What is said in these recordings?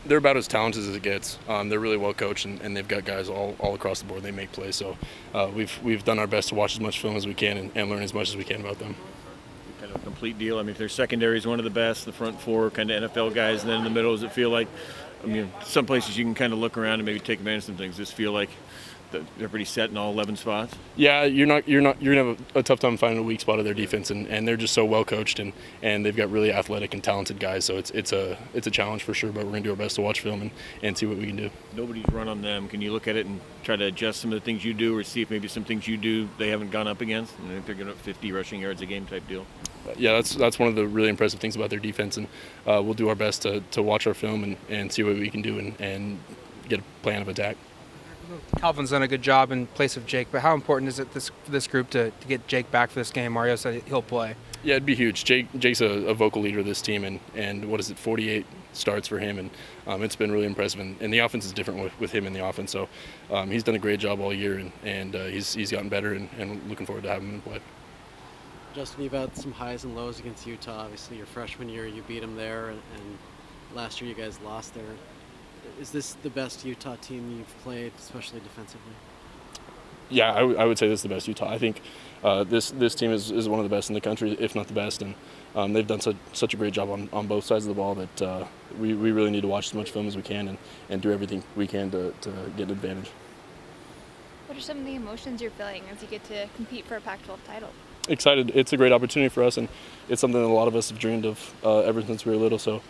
They're about as talented as it gets. They're really well coached, and they've got guys all across the board. They make plays. So we've done our best to watch as much film as we can and learn as much as we can about them. Kind of a complete deal. I mean, if their secondary is one of the best, the front four kind of NFL guys, and then in the middle, does it feel like, I mean, some places you can kind of look around and maybe take advantage of some things. Does it feel like they're pretty set in all 11 spots? Yeah, you're gonna have a tough time finding a weak spot of their defense, and they're just so well coached, and they've got really athletic and talented guys. So it's a challenge for sure. But we're gonna do our best to watch film and see what we can do. Nobody's run on them. Can you look at it and try to adjust some of the things you do, or see if maybe some things you do they haven't gone up against? I mean, if they're going up 50 rushing yards a game type deal. Yeah, that's one of the really impressive things about their defense, and we'll do our best to watch our film and see what we can do and get a plan of attack. Calvin's done a good job in place of Jake, but how important is it for this group to get Jake back for this game? Mario said he'll play. Yeah, it'd be huge. Jake's a vocal leader of this team, and what is it, 48 starts for him, and it's been really impressive. And the offense is different with him in the offense, so he's done a great job all year, and he's gotten better, and looking forward to having him play. Justin, you've had some highs and lows against Utah. Obviously, your freshman year, you beat them there, and last year you guys lost there. Is this the best Utah team you've played, especially defensively? Yeah, I would say this is the best Utah. I think this team is one of the best in the country, if not the best, and they've done such a great job on both sides of the ball that we really need to watch as much film as we can and do everything we can to get an advantage. What are some of the emotions you're feeling as you get to compete for a Pac-12 title? Excited. It's a great opportunity for us, and it's something that a lot of us have dreamed of ever since we were little. So,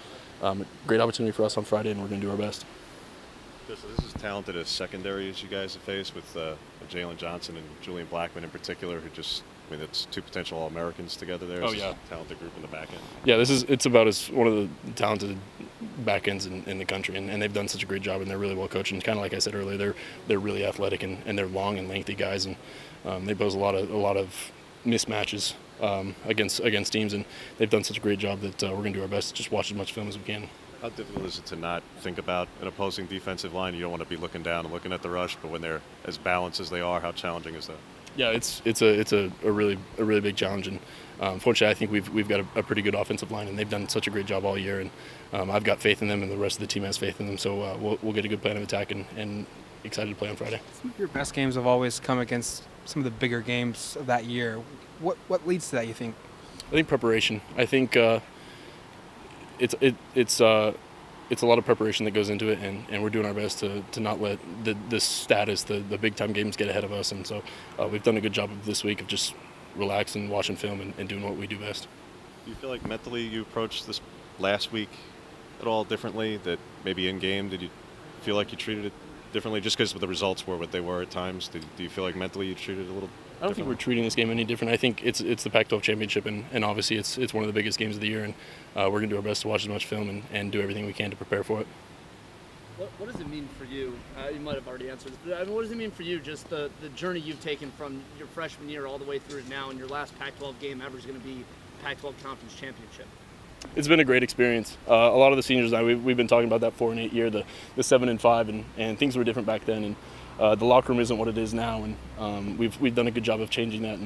great opportunity for us on Friday, and we're going to do our best. This is as talented a secondary as you guys have faced with Jalen Johnson and Julian Blackman in particular, who just, I mean, it's two potential All-Americans together there. Oh, yeah. Talented group in the back end. Yeah, it's about as one of the talented back ends in the country, and they've done such a great job, and they're really well coached. And kind of like I said earlier, they're really athletic, and they're long and lengthy guys, and they pose a lot of mismatches against teams, and they've done such a great job that we're going to do our best to just watch as much film as we can. How difficult is it to not think about an opposing defensive line? You don't want to be looking down and looking at the rush, but when they're as balanced as they are, how challenging is that? Yeah, it's a really big challenge, and fortunately, I think we've got a pretty good offensive line, and they've done such a great job all year, and I've got faith in them, and the rest of the team has faith in them. So we'll get a good plan of attack, and excited to play on Friday. Some of your best games have always come against some of the bigger games of that year. What leads to that, you think? I think preparation. I think it's a lot of preparation that goes into it, and we're doing our best to not let this status, the big time games, get ahead of us. And so we've done a good job of this week of just relaxing, watching film, and doing what we do best. Do you feel like mentally you approached this last week at all differently? That maybe in game, did you feel like you treated it differently just because the results were what they were at times? Do you feel like mentally you treated it a little I don't think we're treating this game any different. I think it's the Pac-12 championship, and obviously it's one of the biggest games of the year, and we're going to do our best to watch as much film and do everything we can to prepare for it. What does it mean for you? You might have already answered this, but I mean, what does it mean for you, just the journey you've taken from your freshman year all the way through to now, and your last Pac-12 game ever is going to be Pac-12 Conference Championship? It's been a great experience. A lot of the seniors and I, we've been talking about that 4 and 8 year, the 7 and 5, and things were different back then, and the locker room isn't what it is now, and we've done a good job of changing that,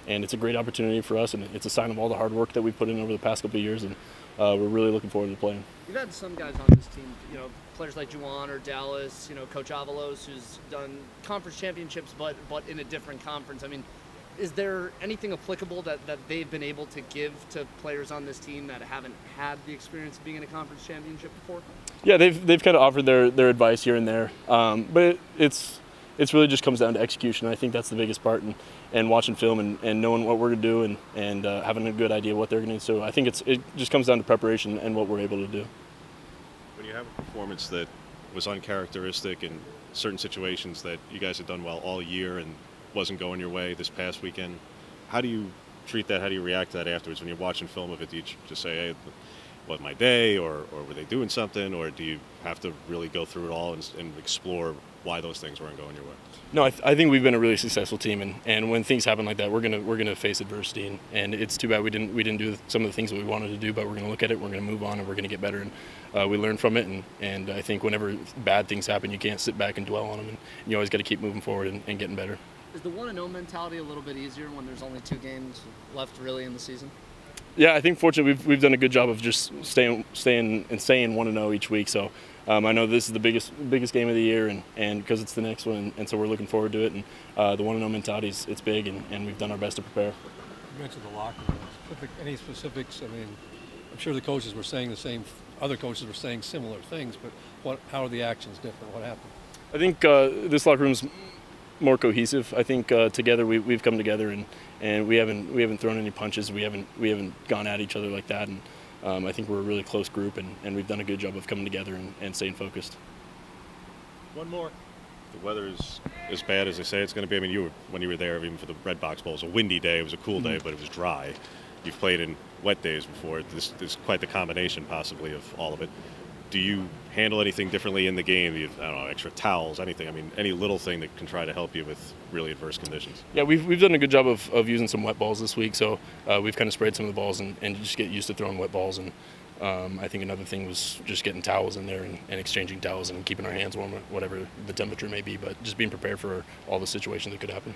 and it's a great opportunity for us, and it's a sign of all the hard work that we've put in over the past couple of years, and we're really looking forward to playing. You've had some guys on this team, you know, players like Juwan or Dallas, you know, Coach Avalos, who's done conference championships, but in a different conference. I mean, is there anything applicable that they've been able to give to players on this team that haven't had the experience of being in a conference championship before? Yeah, they've kind of offered their advice here and there, but it's really just comes down to execution. I think that's the biggest part, and watching film and knowing what we're going to do and having a good idea of what they're going to do. So I think it just comes down to preparation and what we're able to do. When you have a performance that was uncharacteristic in certain situations that you guys had done well all year and wasn't going your way this past weekend, how do you treat that? How do you react to that afterwards? When you're watching film of it, do you just say, hey, what, my day, or were they doing something, or do you have to really go through it all and explore why those things weren't going your way? No, I think we've been a really successful team, and when things happen like that, we're gonna face adversity, and it's too bad we didn't do some of the things that we wanted to do, but we're gonna look at it, we're gonna move on, and we're gonna get better, and we learn from it, and I think whenever bad things happen, you can't sit back and dwell on them, and you always got to keep moving forward and getting better. Is the 1-0 mentality a little bit easier when there's only 2 games left really in the season? Yeah, I think fortunately we've done a good job of just staying 1-0 each week. So I know this is the biggest game of the year, and because it's the next one, and so we're looking forward to it. And the 1-0 mentality it's big, and we've done our best to prepare. You mentioned the locker room. Any specifics? I mean, I'm sure the coaches were saying the same. Other coaches were saying similar things, but how are the actions different? What happened? I think this locker room's more cohesive. I think together we've come together, and we haven't thrown any punches. We haven't gone at each other like that, and I think we're a really close group, and we've done a good job of coming together and staying focused. One more. The weather's as bad as they say it's going to be. I mean, when you were there, even for the Red Box Bowl, it was a windy day. It was a cool day, but it was dry. You've played in wet days before. This is quite the combination, possibly, of all of it. Do you handle anything differently in the game? I don't know, extra towels, anything. I mean, any little thing that can try to help you with really adverse conditions. Yeah, we've done a good job of using some wet balls this week. So we've kind of sprayed some of the balls and just get used to throwing wet balls. And I think another thing was just getting towels in there and exchanging towels and keeping our hands warm, whatever the temperature may be. But just being prepared for all the situations that could happen.